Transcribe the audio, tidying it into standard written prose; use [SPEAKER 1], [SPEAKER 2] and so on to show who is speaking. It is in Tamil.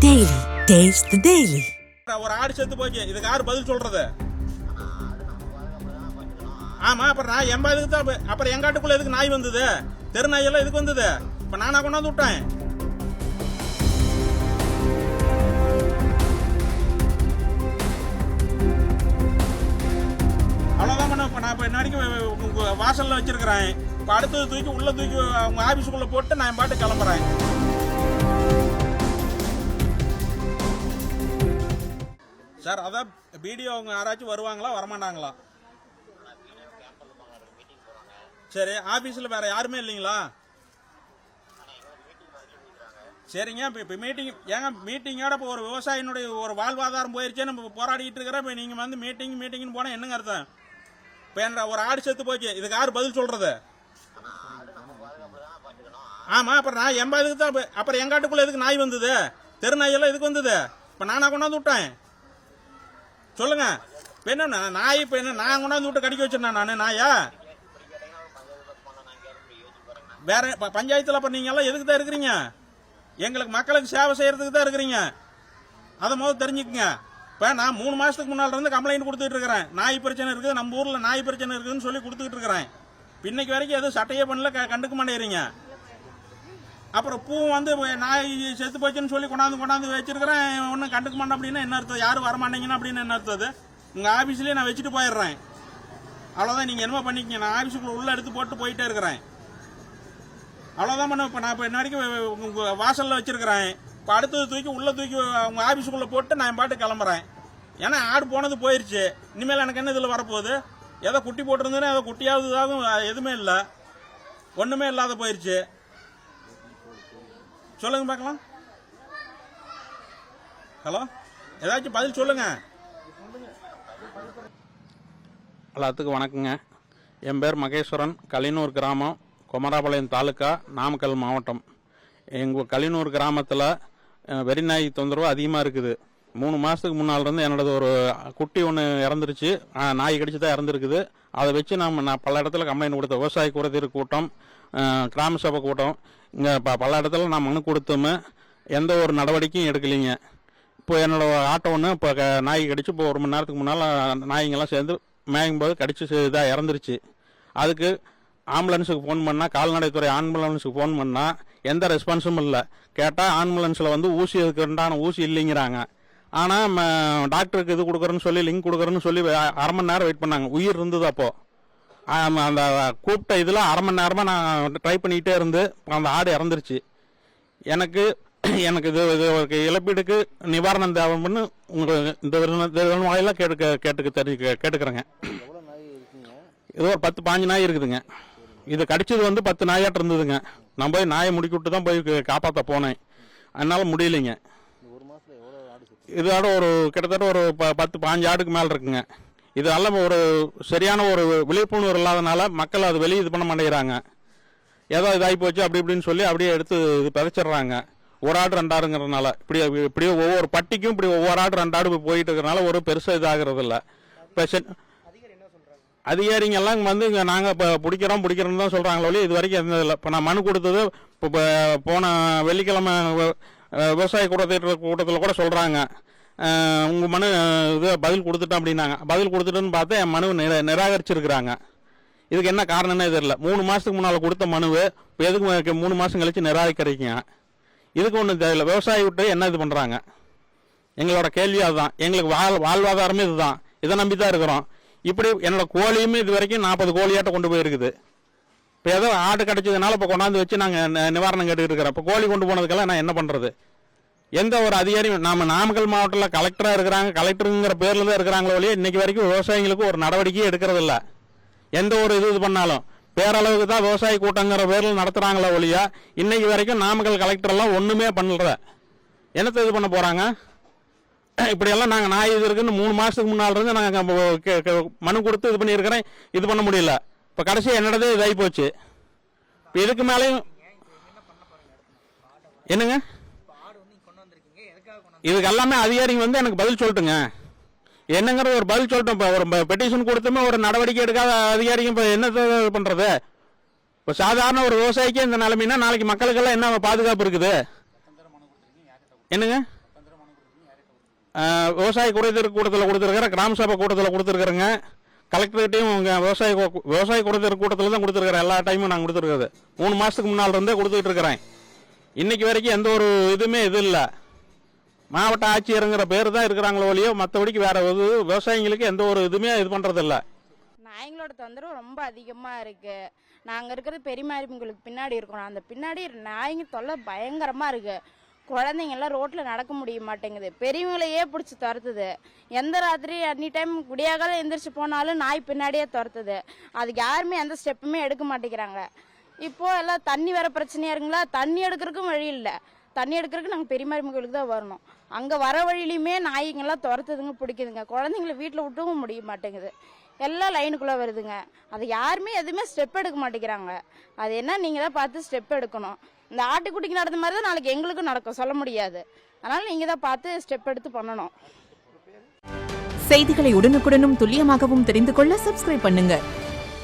[SPEAKER 1] Daily. Taste the Daily.
[SPEAKER 2] ஒரு ஆடு செத்து போச்சு, இதுக்கு யாரு பதில் சொல்றது? ஆமா, அப்புறம் நான் என் இதுக்கு தான். அப்புறம் எங்காட்டுக்குள்ள எதுக்கு நாய் வந்தது? தெரு நாய் எல்லாம் எதுக்கு வந்தது? இப்ப நானா கொண்டாந்து விட்டேன். அவ்வளவுதான் பண்ண. இப்ப நான் இப்ப என்ன வரைக்கும் வாசல்ல வச்சிருக்கிறேன். இப்ப அடுத்தது தூக்கி உள்ள தூக்கி அவங்க ஆபீஸுக்குள்ள போட்டு நான் என் பாட்டு கிளம்புறேன். சார், அதான் வீடியோ அவங்க யாராச்சும் வருவாங்களா வரமாட்டாங்களா? சரி, ஆபீஸ்ல வேற யாருமே இல்லைங்களா? சரிங்க, இப்போ மீட்டிங் ஏங்க மீட்டிங்கோட இப்போ ஒரு விவசாயினுடைய ஒரு வாழ்வாதாரம் போயிருச்சே, நம்ம போராடிட்டு இருக்கிறோம். இப்போ நீங்க வந்து மீட்டிங்னு போனா என்னங்க அர்த்தம்? இப்போ ஒரு ஆடு செத்து போச்சு, இதுக்கு யாரு பதில் சொல்றது? ஆமா, அப்புறம் நான் என் இதுக்கு தான். அப்புறம் எங்காட்டுக்குள்ள எதுக்கு நாய் வந்தது? தெரு நாய் எல்லாம் எதுக்கு வந்தது? இப்போ நானா கொண்டாந்து விட்டேன். சொல்லுங்க. இப்போ என்ன நாய்? இப்போ என்ன நான் கொண்டாந்து விட்டு கடிக்க வச்சிருந்தேன் நான் நாயா? வேற பஞ்சாயத்துல அப்ப நீங்க எல்லாம் எதுக்கு தான் இருக்கிறீங்க? எங்களுக்கு மக்களுக்கு சேவை செய்யறதுக்கு தான் இருக்கிறீங்க. அதை முதல் தெரிஞ்சுக்குங்க. இப்ப நான் 3 மாசத்துக்கு முன்னால இருந்து கம்ப்ளைண்ட் கொடுத்துட்டு இருக்கிறேன். நாய் பிரச்சனை இருக்குது, நம்ம ஊர்ல நாய் பிரச்சனை இருக்குதுன்னு சொல்லி கொடுத்துட்டு இருக்கிறேன். இன்னைக்கு வரைக்கும் எதுவும் சட்டையே பண்ணல, கண்டுக்க மாட்டேறீங்க. அப்புறம் பூ வந்து நாய் செத்து போச்சுன்னு சொல்லி கொண்டாந்து வச்சிருக்கிறேன், ஒன்றும் கண்டுக்க மாட்டேன் அப்படின்னா என்ன அர்த்தம்? யாரும் வரமாட்டேங்கன்னு அப்படின்னு என்ன அர்த்தம்? உங்க ஆபீஸ்லயே நான் வச்சுட்டு போயிடுறேன். அவ்வளவுதான், நீங்க என்னமோ பண்ணிக்கங்க. நான் ஆபீஸுக்குள்ள உள்ள எடுத்து போட்டு போயிட்டே இருக்கிறேன். அவ்வளவுதான் பண்ண. இப்ப நான் இப்ப என்ன வரைக்கும் வாசல்ல வச்சிருக்கிறேன். இப்ப அடுத்தது தூக்கி உள்ள தூக்கி அவங்க ஆபீஸுக்குள்ள போட்டு நான் என் பாட்டு கிளம்புறேன். ஏன்னா ஆடு போனது போயிருச்சு. இனிமேல் எனக்கு என்ன இதுல வரப்போகுது? ஏதோ குட்டி போட்டிருந்தேன்னா ஏதோ குட்டியாவது எதுவுமே இல்லை, ஒண்ணுமே இல்லாத போயிருச்சு. சொல்லுங்க பார்க்கலாம். ஹலோ, ஏதாச்சும் பதில் சொல்லுங்க.
[SPEAKER 3] எல்லாத்துக்கும் வணக்கங்க. என் பேர் மகேஸ்வரன். கலினூர் கிராமம், குமராபாளையம் தாலுக்கா, நாமக்கல் மாவட்டம். எங்கள் கலினூர் கிராமத்தில் வெறிநாய் தொந்தரவு அதிகமாக இருக்குது. 3 மாதத்துக்கு முன்னாலிருந்து என்னோட ஒரு குட்டி ஒன்று இறந்துருச்சு. நாய் கடிச்சு தான் இறந்துருக்குது. அதை வச்சு நான் பல இடத்துல கம்ப்ளைண்ட் கொடுத்தேன். விவசாய குறைதீர் கூட்டம், கிராம சபை கூட்டம், இங்கே பல இடத்துல நான் மனு கொடுத்தோமே, எந்த ஒரு நடவடிக்கையும் எடுக்கலைங்க. இப்போ என்னோட ஆட்டோ ஒன்று இப்போ நாய் கடிச்சு இப்போ 1 மணி நேரத்துக்கு முன்னால் நாய்ங்கெல்லாம் சேர்ந்து மேயும்போது கடிச்சு இதாக இறந்துருச்சு. அதுக்கு ஆம்புலன்ஸுக்கு ஃபோன் பண்ணால், கால்நடைத்துறை ஆம்புலன்ஸுக்கு ஃபோன் பண்ணால் எந்த ரெஸ்பான்ஸும் இல்லை. கேட்டால் ஆம்புலன்ஸில் வந்து ஊசி அதுக்குண்டான ஊசி இல்லைங்கிறாங்க. ஆனால் டாக்டருக்கு இது கொடுக்குறேன்னு சொல்லி லிங்க் கொடுக்குறேன்னு சொல்லி 1/2 மணி நேரம் வெயிட் பண்ணாங்க. உயிர் இருந்தது. அப்போது அந்த கூப்பிட்ட இதில் 1/2 மணி நேரமாக நான் ட்ரை பண்ணிக்கிட்டே இருந்து அந்த ஆடு இறந்துருச்சு. எனக்கு இது இழப்பீடுக்கு நிவாரணம் தேவைன்னு இந்த வாயிலாம் கேட்டுக்கிறேங்க. இது ஒரு 10-15 நாய் இருக்குதுங்க. இது கடிச்சது வந்து 10 நாயாட்டு இருந்ததுங்க. நான் போய் நாயை முடுக்கி விட்டு தான் போய் காப்பாற்ற போனேன். அதனால முடியலைங்க. இதோட ஒரு கிட்டத்தட்ட ஒரு 10-15 ஆடுக்கு மேலே இருக்குங்க. இதெல்லாம் ஒரு சரியான ஒரு விழிப்புணர்வு இல்லாதனால மக்கள் அது வெளியே இது பண்ண மாட்டேங்கிறாங்க. ஏதோ இதாகி போச்சு அப்படி இப்படின்னு சொல்லி அப்படியே எடுத்து இது பிதைச்சிடுறாங்க. 1 ஆடு 2 ஆடுங்கிறதுனால இப்படியே ஒவ்வொரு பட்டிக்கும் இப்படி ஒவ்வொரு ஆடு 2 ஆடு போயிட்டு இருக்கிறதுனால ஒரு பெருசாக இதாகிறது இல்லை. அதிகாரிங்க எல்லாம் வந்து நாங்கள் இப்போ பிடிக்கிறோம்னு தான் சொல்கிறாங்களோ, இது வரைக்கும் எந்த இல்லை. இப்போ நான் மனு கொடுத்தது இப்போ போன வெள்ளிக்கிழமை விவசாய கூட்டத்தில் கூட சொல்கிறாங்க, உங்கள் மனு இது பதில் கொடுத்துட்டோம் அப்படின்னாங்க. பதில் கொடுத்துட்டுன்னு பார்த்தா என் மனு நிராகரிச்சிருக்கிறாங்க. இதுக்கு என்ன காரணம்னே தெரியல. 3 மாதத்துக்கு முன்னால் கொடுத்த மனுவை இப்போ எதுக்கு 3 மாதம் கழிச்சு நிராகரிக்கிறீங்க? இதுக்கு ஒன்றும் தெரியல. விவசாயி விட்டு என்ன இது பண்ணுறாங்க? எங்களோட கேள்வி அதுதான். எங்களுக்கு வாழ்வாதாரமே இதுதான். இதை நம்பி தான் இருக்கிறோம். இப்படி என்னோட கோழியுமே இது வரைக்கும் 40 கோழியாட்ட கொண்டு போயிருக்குது. இப்போ ஏதோ ஆடு கிடைச்சதுனால இப்போ கொண்டாந்து வச்சு நாங்கள் நிவாரணம் கேட்டுக்கிட்டு இருக்கிறோம். இப்போ கோழி கொண்டு போனதுக்கெல்லாம் நான் என்ன பண்ணுறது? எந்த ஒரு அதிகாரியும் நாமக்கல் மாவட்டத்தில் கலெக்டராக இருக்கிறாங்க, கலெக்டருங்கிற பேரில் தான் இருக்கிறாங்களோ ஒழிய இன்னைக்கு வரைக்கும் விவசாயிகளுக்கு ஒரு நடவடிக்கையும் எடுக்கிறது இல்லை. எந்த ஒரு இது பண்ணாலும் பேரளவுக்கு தான் விவசாய கூட்டங்கிற பேரில் நடத்துகிறாங்களோ ஒழிய இன்னைக்கு வரைக்கும் நாமக்கல் கலெக்டரெல்லாம் ஒன்றுமே பண்ணல. என்னத்தை இது பண்ண போகிறாங்க? இப்படியெல்லாம் நாங்கள் நாய் இது இருக்குன்னு 3 மாதத்துக்கு முன்னால் இருந்து நாங்கள் மனு கொடுத்து இது பண்ணியிருக்கிறேன். இது பண்ண முடியல. இப்போ கடைசி என்னடதே இதாகி போச்சு. இப்போ இதுக்கு மேலேயும் என்னங்க இதுக்கு எல்லாமே அதிகாரிங்க வந்து எனக்கு பதில் சொல்லட்டுங்க. என்னங்கிற ஒரு பதில் சொல்லட்டும். இப்போ ஒரு பெட்டிஷன் கொடுத்துமே ஒரு நடவடிக்கை எடுக்காத அதிகாரிங்க இப்போ என்ன பண்ணுறது? இப்போ சாதாரண ஒரு விவசாயிக்கு இந்த நிலைமைனா நாளைக்கு மக்களுக்கெல்லாம் என்ன பாதுகாப்பு இருக்குது? என்னங்க விவசாய குறைதீர் கூட்டத்தில் கொடுத்துருக்குறேன், கிராம சபை கூட்டத்தில் கொடுத்துருக்குறேங்க, கலெக்டர்கிட்டையும் விவசாய குறைதீர் கூட்டத்தில் தான் கொடுத்துருக்குறேன். எல்லா டைமும் நான் கொடுத்துருக்குறது 3 மாதத்துக்கு முன்னால் இருந்தே கொடுத்துட்டு இருக்கிறேன். இன்னைக்கு வரைக்கும் எந்த ஒரு இதுவுமே இது இல்லை. மாவட்ட ஆட்சியருங்கிற பேர் தான் இருக்கிறாங்களோ ஒழியோ மற்றபடிக்கு வேற ஒரு விவசாயிங்களுக்கு எந்த ஒரு இதுவுமே இது பண்ணுறதில்ல.
[SPEAKER 4] நாய்ங்களோட தொந்தரவு ரொம்ப அதிகமாக இருக்குது. நாங்கள் இருக்கிறது பெரியமாரிங்களுக்கு பின்னாடி இருக்கணும். அந்த பின்னாடி நாய்ங்க தொல்லை பயங்கரமாக இருக்குது. குழந்தைங்கெல்லாம் ரோட்டில் நடக்க முடிய மாட்டேங்குது. பெரியவங்களையே பிடிச்சி துரத்துது. எந்த ராத்திரி அன்னி டைம் விடியாகால எந்திரிச்சு போனாலும் நாய் பின்னாடியே துரத்துது. அதுக்கு யாருமே எந்த ஸ்டெப்புமே எடுக்க மாட்டேங்கிறாங்க. இப்போது எல்லாம் தண்ணி வர பிரச்சனையாக இருக்குங்களா, தண்ணி எடுக்கிறதுக்கும் வழி இல்லை. தண்ணி எடுக்கிறதுக்கு நாங்கள் பெரியமாரிங்களுக்கு தான் வரணும். அங்கே வர வழியிலையுமே நாய்ங்கெல்லாம் துரத்துதுங்க, பிடிக்குதுங்க. குழந்தைங்கள வீட்டில் விட்டவும் முடிய மாட்டேங்குது. எல்லாம் லைனுக்குள்ளே வருதுங்க. அது யாருமே எதுவுமே ஸ்டெப் எடுக்க மாட்டேங்கிறாங்க. அது என்ன, நீங்கள் தான் பார்த்து ஸ்டெப் எடுக்கணும். இந்த ஆட்டுக்குட்டிக்கு நடந்த மாதிரி தான் நாளைக்கு எங்களுக்கும் நடக்கும், சொல்ல முடியாது. அதனால் நீங்கள் தான் பார்த்து ஸ்டெப் எடுத்து பண்ணணும்.
[SPEAKER 1] செய்திகளை உடனுக்குடனும் துல்லியமாகவும் தெரிந்து கொள்ள சப்ஸ்கிரைப் பண்ணுங்க.